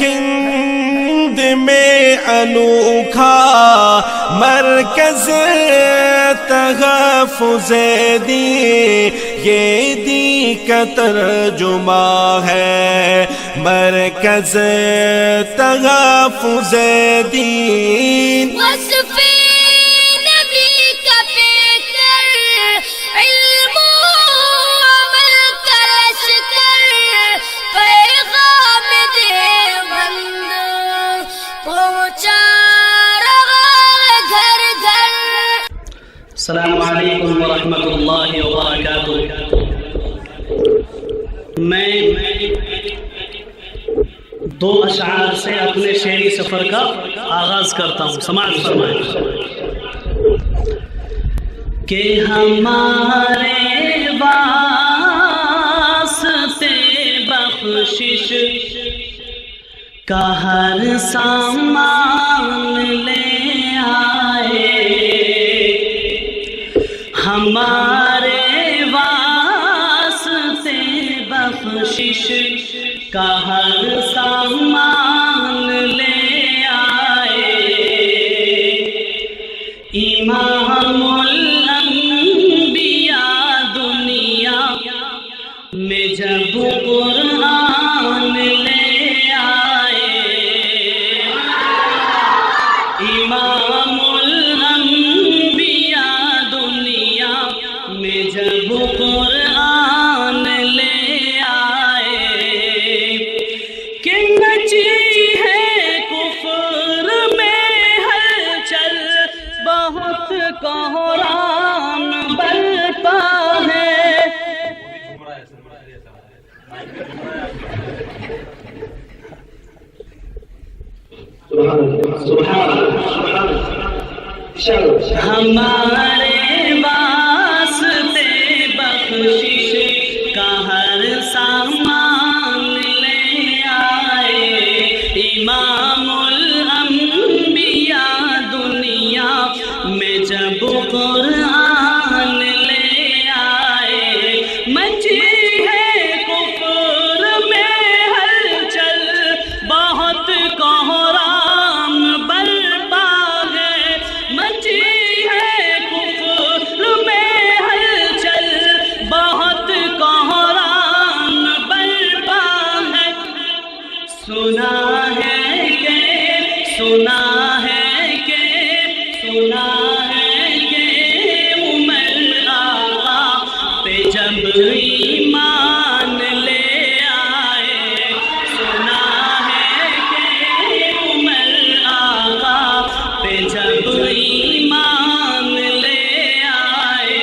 ہند میں انوکھا مرکز تحفظ دین، یہ دین کا ترجمہ ہے مرکز تحفظ دین۔ وصف نبی کا پیکر، علم و عمل کا لشکر، پیغام دیوبند پہنچا رہا ہے گھر گھر۔ السلام علیکم ورحمۃ اللہ وبرکاتہ۔ میں دو اشعار سے اپنے شعری سفر کا آغاز کرتا ہوں، سماعت فرمائیں۔ کہ ہمارے واسطے بخشش کا ہر سامان لے آئے، ہمارے واسطے بخشش کا ہر سامان لے آئے، امام الانبیاء دنیا میں جب قرآن لے آئے، امام الانبیاء دنیا میں جب قرآن لے آئے، کہ مچی ہے کفر میں ہلچل، بہت کوہرام برپا ہے، ہمارے واسطے بخشش کا ہر سامان لے آئے، امام الانبیاء دنیا میں جب قرآن لے آئے، مچی ہے کفر میں ہلچل، بہت کوہرام برپا ہے، مچی ہے کفر میں ہلچل، بہت کوہرام برپا ہے، سنا ہے کہ عمر آقا پہ جب ایمان لے آئے، سنا ہے کہ عمر آقا پہ جب ایمان لے آئے،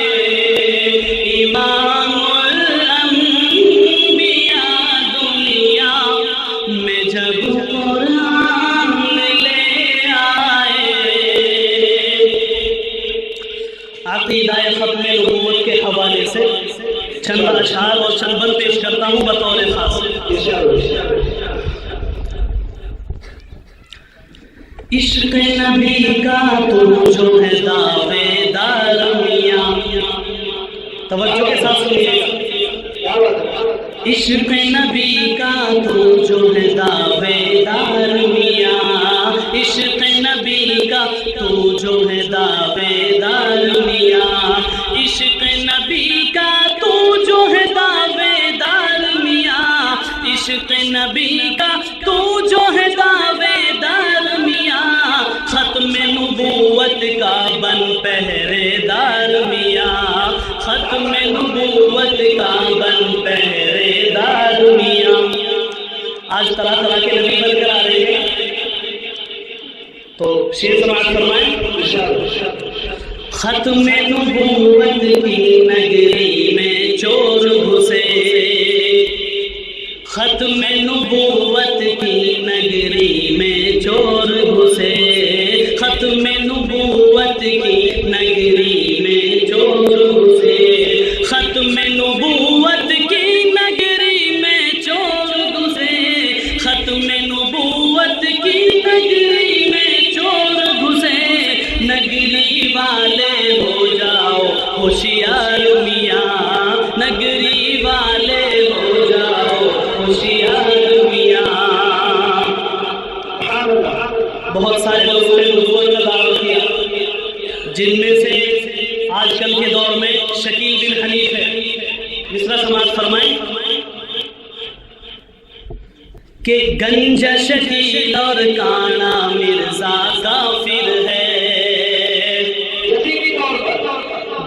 امام الانبیاء دنیا میں جب قرآن لے آئے۔ عقیدہ ختم نبوت کے حوالے سے چند اشعار اور چند بند پیش کرتا ہوں بطور خاص۔ عشق نبی کا تو جو ہے دعوے دار میاں، توجہ کے ساتھ سنیے گا، عشق نبی کا تو جو ہے دعوے دار میاں، عشق نبی کا تو جو ہے دعوے دار میاں، عشق نبی کا تو جو ہے دعوے دار میاں، عشق نبی کا تو جو ہے دعوے دار میاں، ختم نبوت کا بن پہرے دار میاں، ختم نبوت کا بن پہرے دار میاں۔ آج طرح طرح کے نبی بن کر آ رہے ہیں، تو شعر سماعت فرمائیں۔ ختم نبوت کی نگری میں چور گھسے، ختم نبوت کی نگری میں چور گھسے، ختم نبوت کی نگری میں چور گھسے، ختم نبوت کی نگری میں چور گھسے، ختم نبوت کی نگری میں چور گھسے، نگری والے ہو جاؤ ہوشیار میاں، نگری والے ہو جاؤ ہوشیار میاں، وسط نبوت کا دعویٰ کیا، جن میں سے آج کل کے دور میں شکیل بن حنیف ہے۔ مصرع سماعت فرمائیں کہ گنج شکیل اور کانا مرزا کافر ہے،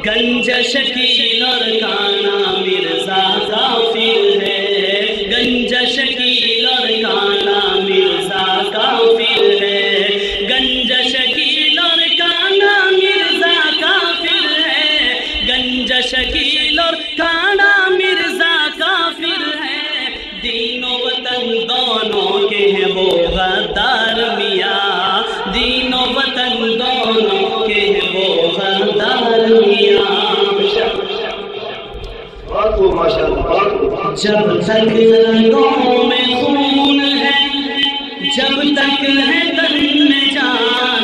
گنج شکیل اور کانا مرزا کافر ہے، گنج شکیل اور کانا مرزا کافر ہے، گنج شکیل اور کانا مرزا کافر ہے، گنج شکیل اور کانا مرزا کافر ہے، دین و وطن دونوں کے ہیں وہ غدار میاں، دین و وطن دونوں کے ہیں وہ غدار میاں۔ جب تک رگوں میں خون ہے، جب تک ہے تن میں جان،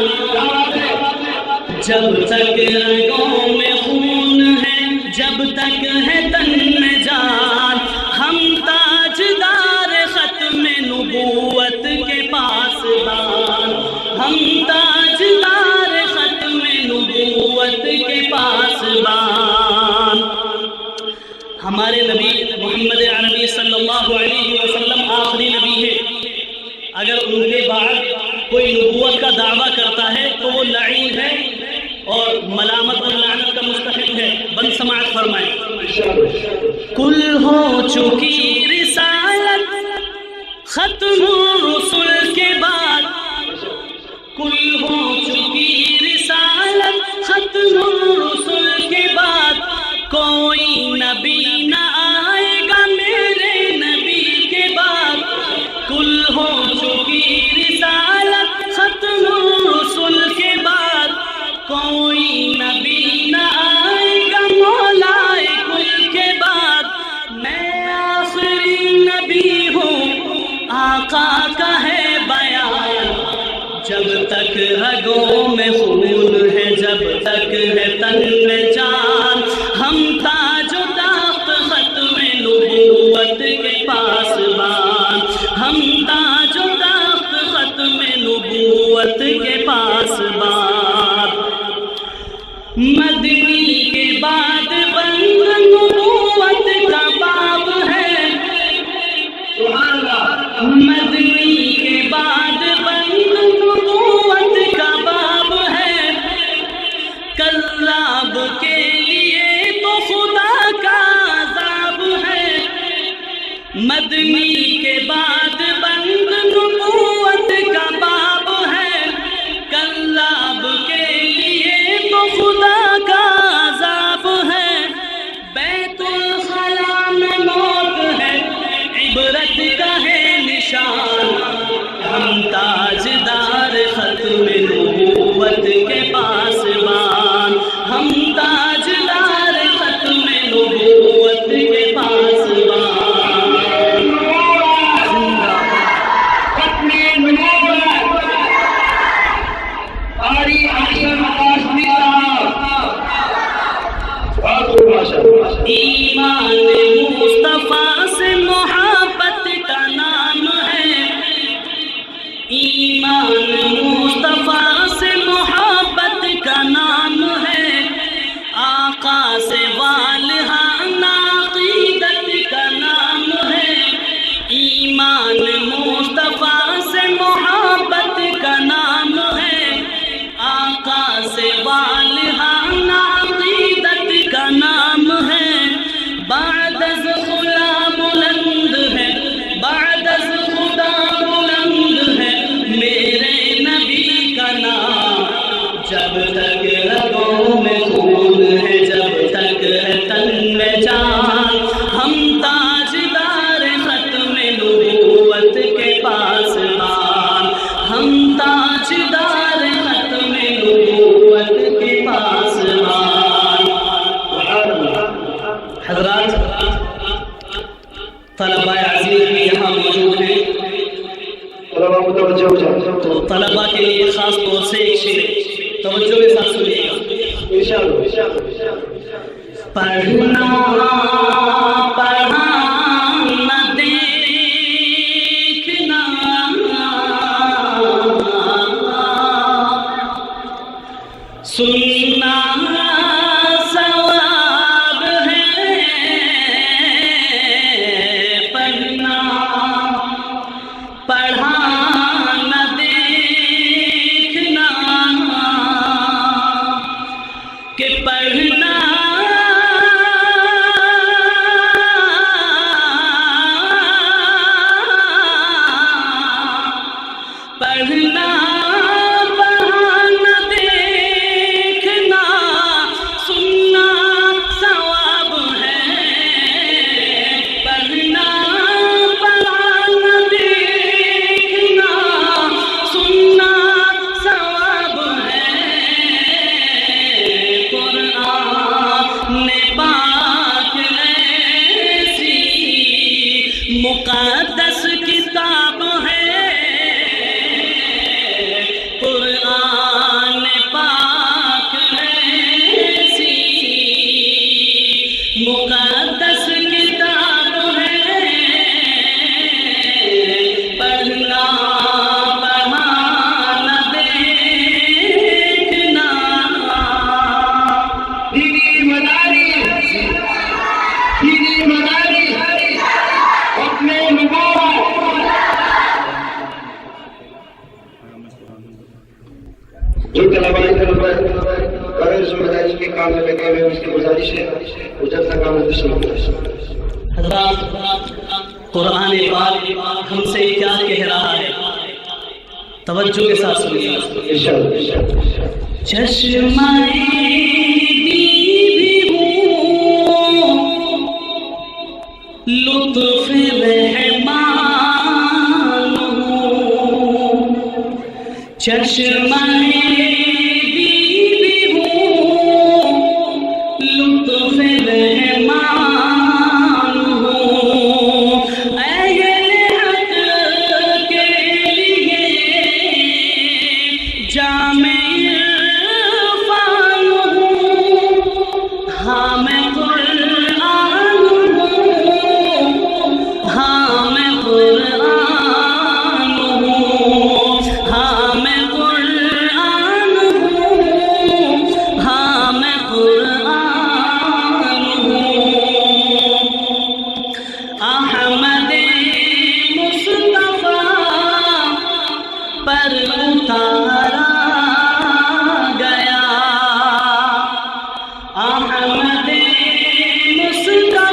جب تک رگوں میں خون ہے، جب تک ہے تن میں جان، ہم تاجدار ختم نبوت کے پاسبان، ہم تاجدار ختم نبوت کے پاسبان۔ ہمارے نبی محمد عربی صلی اللہ علیہ وسلم آخری نبی ہے، اگر ان کے بعد کوئی نبوت کا دعویٰ کرتا ہے تو وہ لعین ہے اور ملامت اور لعنت کا مستحق ہے۔ بند سماعت فرمائیں۔ کل ہو چکی رسالت ختم الرسل کے بعد، کل ہو چکی رسالت ختم الرسل کے بعد، کوئی نبی نہ آئے گا میرے نبی کے بعد، کل ہو چکی رسالت ختم الرسل کے بعد، کوئی نبی نہ آئے گا مولائے کل کے بعد، میں آخری نبی ہوں آقا کا ہے بیان، جب تک رگوں میں خون ہے، جب تک ہے تن میں جان، ہم تاج و تخت ختم نبوت کے پاسبان، ہم تاج و تخت ختم نبوت کے پاسبان۔ مدنی کے بعد بند نبوت کا باب ہے، مدنی کے بعد بند نبوت کا باب ہے، کذاب کے لیے تو خدا کا عذاب ہے، مدنی کے بعد بند نبوت کا باب ہے، کذاب کے لیے تو خدا کا عذاب ہے، بیت الخلا میں موت ہے، عبرت کا ہے نشان، ہم تاجدار ختم نبوت کے پاسبان، ہم تاجدار ختم نبوت کے پاسبان۔ ایمان مصطفیٰ سے محبت کا نام ہے، ایمان مصطفیٰ سے محبت کا نام ہے، آقا سے والہانہ عقیدت کا نام ہے، ایمان مصطفیٰ سے محبت کا نام ہے، آقا سے والہانہ عقیدت کا نام ہے، بعد از خدا بلند ہے، بعد از خدا بلند ہے میرے نبی کا نام، جب تک رگوں میں خون ہے، جب تک ہے تن میں جان، ہم تاجدار ختم نبوت کے پاسبان، ہم تاجدار ختم نبوت کے پاسبان۔ حضرات، طلباء عزیز بھی یہاں موجود ہیں، تو طلباء کے لیے خاص طور سے ایک شعر توجہ کے ساتھ سنیے گا۔ پڑھنا پڑھانا دیکھنا سننا ثواب ہے، پڑھنا پڑھانا دیکھنا، کہ پڑھنا پڑھنا پڑھانا دیکھنا، سننا ثواب ہے، پڑھنا پڑھانا دیکھنا، سننا ثواب ہے، قرآن پاک ایسی مقدس کتاب ہے، قرآن پاک ایسی مقدس کتاب ہے، پڑھنا پڑھانا دیکھنا، دینی مدارس اپنے لوگوں جو طلباء غیر ذمہ داری کے کام میں لگے ہوئے، اس کی گزارش ہے وہ جب تک کام شروع کریں۔ حضرات، قرآن پاک ہم سے کیا کہہ رہا ہے، توجہ کے ساتھ سنیے۔ انشاءاللہ چشمہ بھی ہوں لطف رحمان ہوں، چشمہ بھی ہوں لطف رحمان ہوں، اہل حق کے لیے جامع عرفان ہوں، ہاں میں قرآن ہوں، ہاں میں قرآن ہوں، ہاں میں قرآن ہوں، ہاں میں قرآن ہوں، احمد مصطفیٰ پر اتارا گیا، احمد مصطفیٰ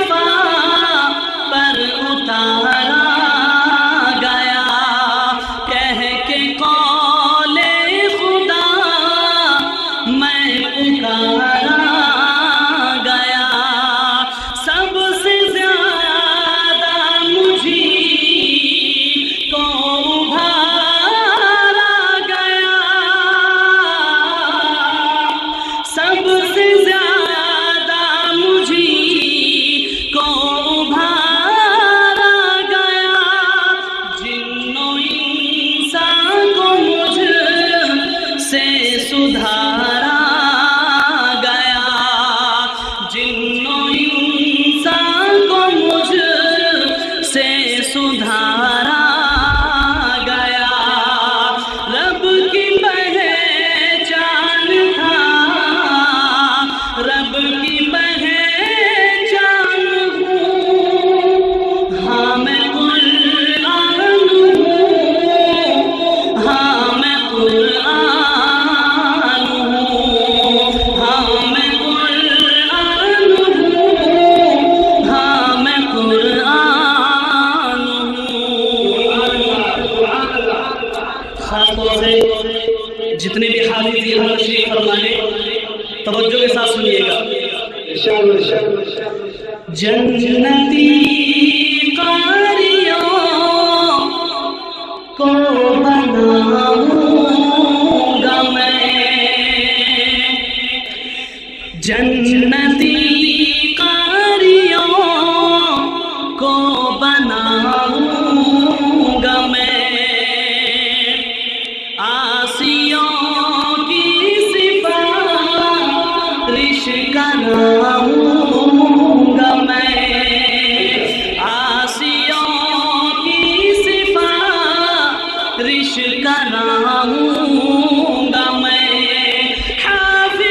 پر اتارا گیا، کہہ کے قول خدا میں پکارا گیا، سب سے زیادہ مجھے کو ابھارا گیا، سب سے زیادہ مجھے کو ابھارا گیا، جن و انسان کو مجھ سے سدھارا گیا، جن و انسان کو مجھ سے سدھارا گیا، رب کی پہچان تھا، رب کی پہچان ہوں، ہاں میں قرآن ہوں، ہاں میں قرآن ہوں، ہاں میں قرآن ہوں، ہاں میں قرآن ہوں۔ خاص طور سے جتنے بھی حافظ یہاں تشریف فرمائے توجہ کے ساتھ سنیے گا۔ انشاءاللہ جنتی قاریوں کو بناؤں گا میں، جنتی قاریوں کو بناؤں گا میں، آسیوں کی سفارش کراؤں گا میں، آسیوں کی سفارش کراؤں گا میں، حافظ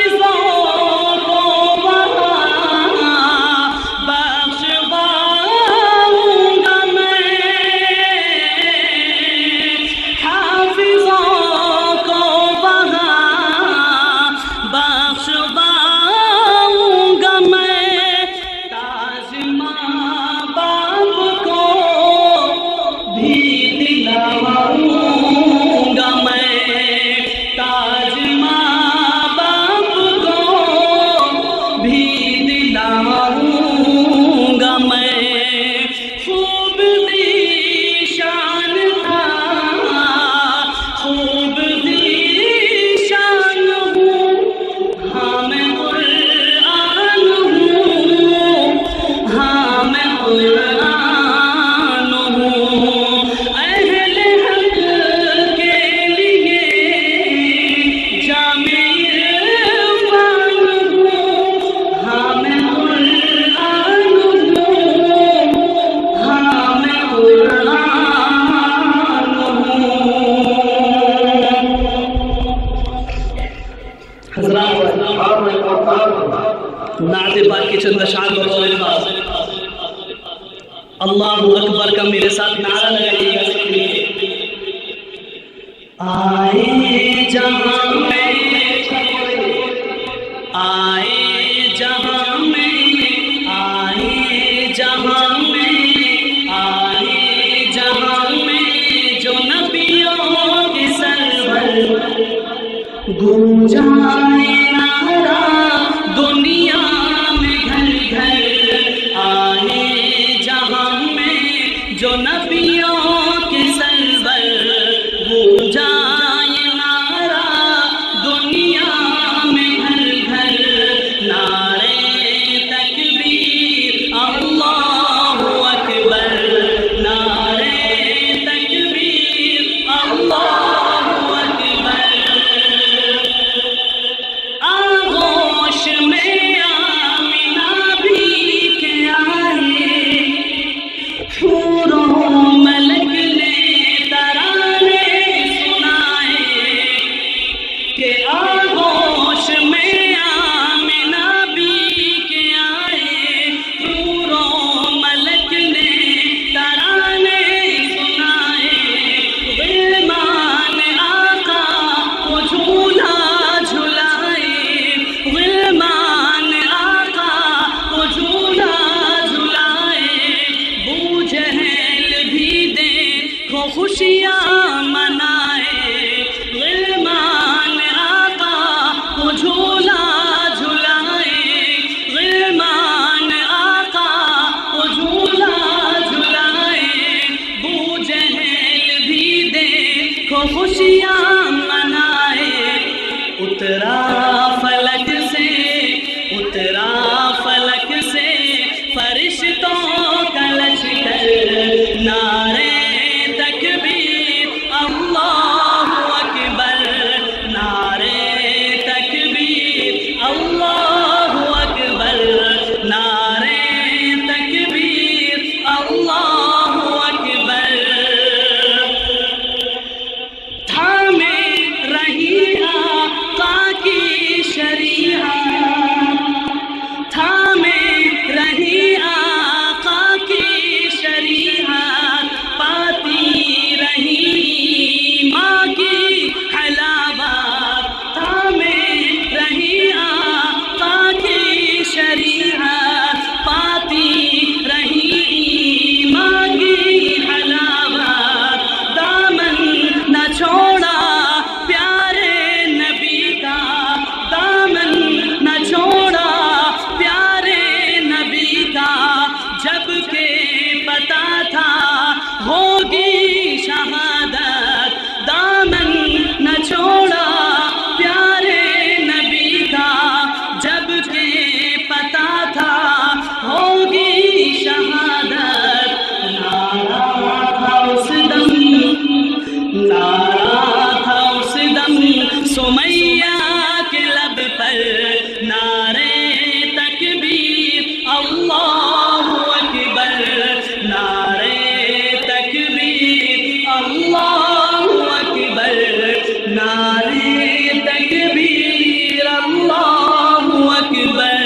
دلاؤں گا میں تاج ماں باپ کو بھی دلاؤں گا میں خوب ذیشان تھا خوب ذیشان ہوں ہاں میں قرآن ہوں ہاں میں قرآن ہوں اہل حق کے لیے جامع عرفان ہوں ہاں میں قرآن ہوں ہاں میں قرآن ہوں حضرات نعت پاک کے چند اشعار بطور الفاظ اللہ اکبر کا میرے ساتھ نعرہ لگائیے گا سب لیے آئے جہاں میں آئے جہاں میں آئے جہاں میں آئے جہاں میں جو نبیوں کے سرور گونجائے نعرہ دنیا میں گھر گھر آئے جہاں میں جو نبیوں کے سرور گونجائے نعرہ دنیا میں گھر گھر نعرے تکبیر اللہ اکبر نعرے تکبیر اللہ اکبر آغوش میں آمنہ بھی کے آئے حور و ملک نے ترانے سنائے کہ آغوش میں آمنہ بھی کے آئے حور و ملک نے ترانے سنائے غلمان آقا کو جھولا جھلائے غلمان آقا کو جھولا جھلائے بو جہل بھی دیکھو خوشیاں منائے غلمان آقا کو جھولا جھلائے غلمان آقا کو جھولا جھلائے بو جہل بھی دیکھو خوشیاں منائے اترا فلک سے اترا فلک سے فرشتوں کا لشکر نعرے تکبیر اللہ اکبر نعرے تکبیر اللہ اکبر نعرے تکبیر اللہ اکبر تھامے رہی آقا کی شریعت تھامے رہی آقا کی شریعت پاتی رہی ماں کی حلاوت تھامے رہی آقا کی شریعت پاتی رہی ماں کی حلاوت دامن نہ چھوڑا پیارے نبی کا دامن نہ چھوڑا پیارے نبی کا جب کہ پتا تھا ہوگی شہادت دامن نہ چھوڑا پیارے نبی کا جب کہ پتا تھا ہوگی شہادت نعرہ تھا اس دم نعرہ تھا اس دم سمیہ کے لب پر نعرے تکبیر اللہ اکبر نعرے تکبیر اللہ اکبر نعرے تکبیر اللہ اکبر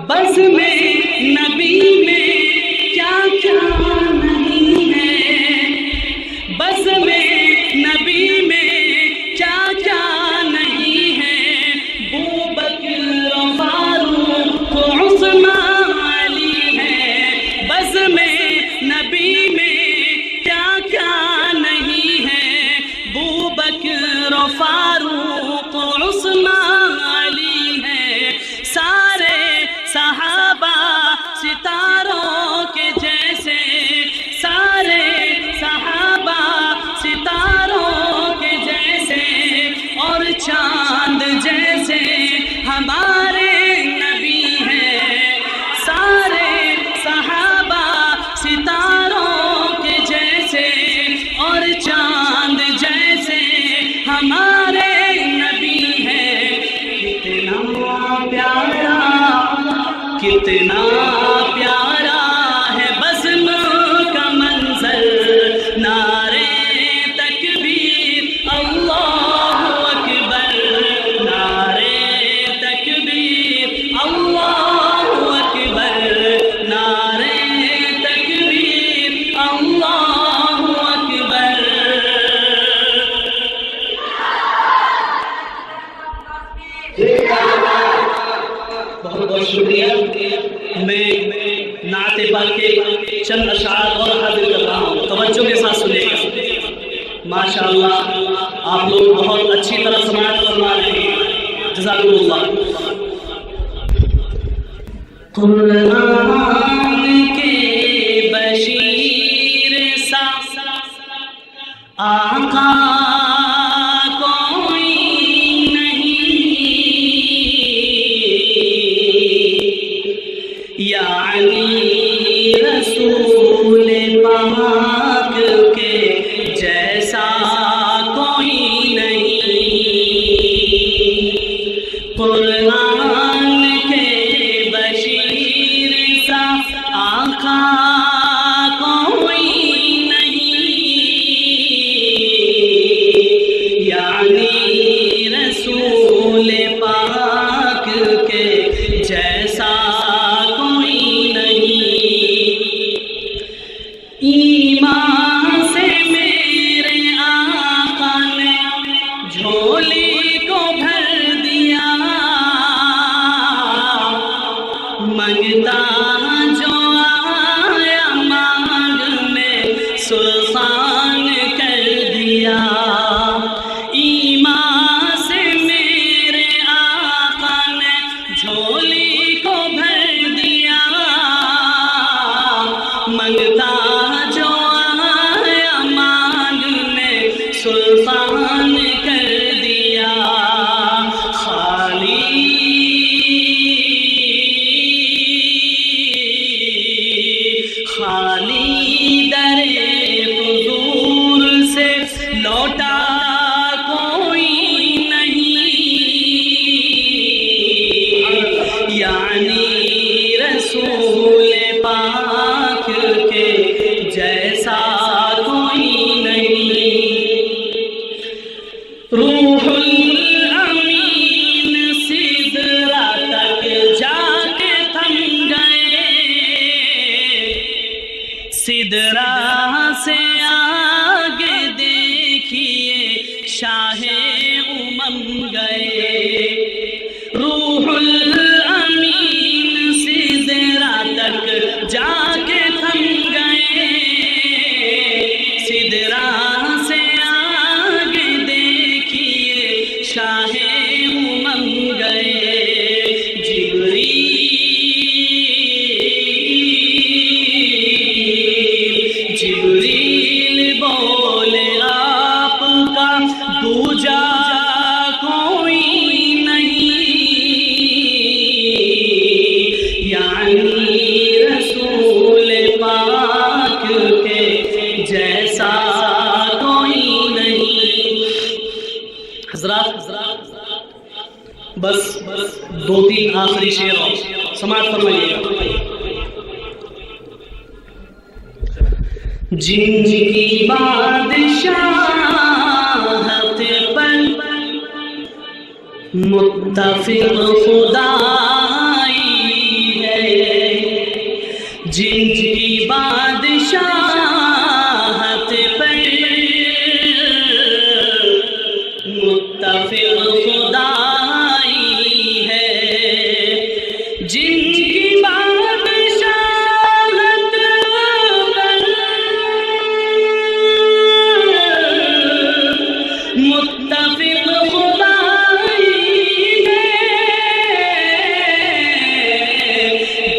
بس میں نبی میں کیا کیا نہیں ہے بس میں نبی میں کیا کیا نہیں ہے بو بکر و فاروق کتنا پیارا ہے بزم کا منظر، نعرے تکبیر اللہ اکبر، نعرے تکبیر اللہ اکبر، نعرے تکبیر اللہ اکبر۔ بہت بہت شکریہ۔ میں نعت پاک کے چند اشعار اور حاضر کر رہا ہوں، توجہ کے ساتھ سنیے گا۔ ماشاءاللہ آپ لوگ بہت اچھی طرح سماعت فرما رہے ہیں، جزاکم اللہ۔ قرآن کے بشیر سا آقا یعنی رسول پاک کے جیسا کوئی نہیں، قرآن کے بشیر سا آقا کوئی نہیں، یعنی رسول پاک کے جیسا ایمان سے میرے آقا نے جھولی کو بھر دیا، منگتا جو آیا مانگنے سلطان کر دیا، ایمان سے میرے آقا نے جھولی کو بھر دیا، منگتا سلطان کر دیا، خالی در حضور سے لوٹا کوئی نہیں، یعنی رسول پاک کے جیسا کوئی نہیں۔ روح الامین سدرہ تک جا کے تھم گئے، سدرہ سے آگے دیکھیے شاہ امم گئے، روح الامین سدرہ تک جا کے تھم گئے، سدرہ سے شاہ امم گئے، جبریل بولے آپ کا دوجا کوئی نہیں، یعنی رسول پاک کے جیسا کوئی نہیں۔ حضرات بس دو تین آخری شعر اور سماعت فرمائیے گا۔ جن کی بادشاہت پر متفق خدائی ہے، جن کی بادشاہت پر متفق خدائی ہے، جن کی بادشاہت پر متفق خدائی ہے،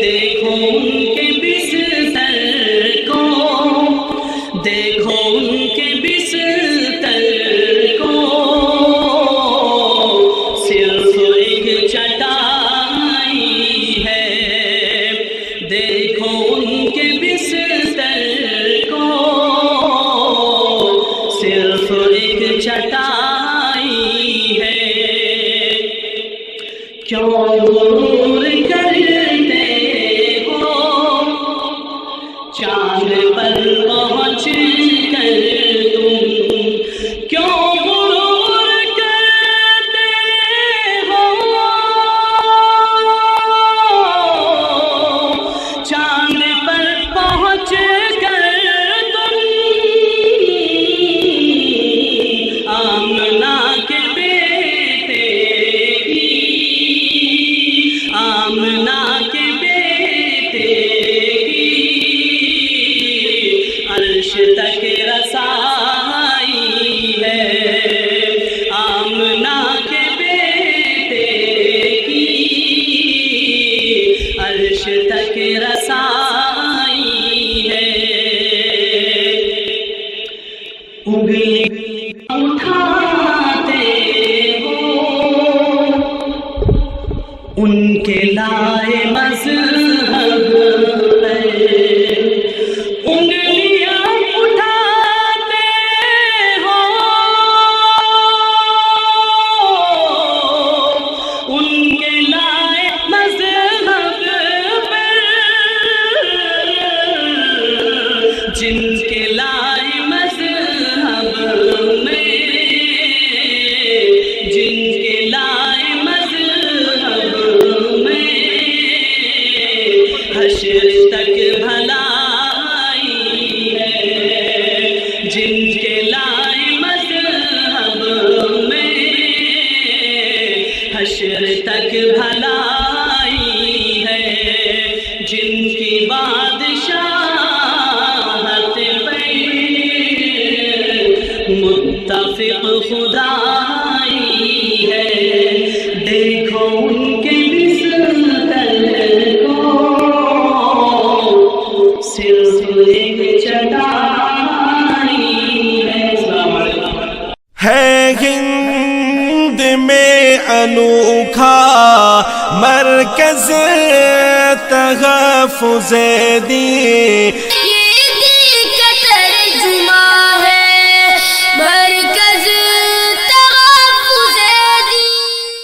دیکھو ان کے بستر کو، دیکھو ان کے بستر کو، صرف ایک چٹائی ہے، دیکھو ان کے بستر کو، صرف ایک چٹائی ہے، کیوں غرور کرتے آمنہ کے بیٹے کی عرش تک رسائی ہے، آمنہ کے بیٹے کی عرش تک رسائی ہے۔ انگلی اٹھاتے ہو ان کے لائے مذہب ہے، انگلیاں اٹھاتے ہو ان کے لائے مذہب پر، جن کے لائے مذہب میں، جن کے لائے مذہب میں، حشر تک بھلائی ہے، جن کے لائے مذہب میں، حشر تک بھلائی ہے، جن کی بادشاہت پہ متفق خدائی ہے، دیکھو ان کے بستر کو صرف ایک چٹائی ہے۔ السلام علیکم۔ ہے ہند میں انوکھا مرکز تحفظ دین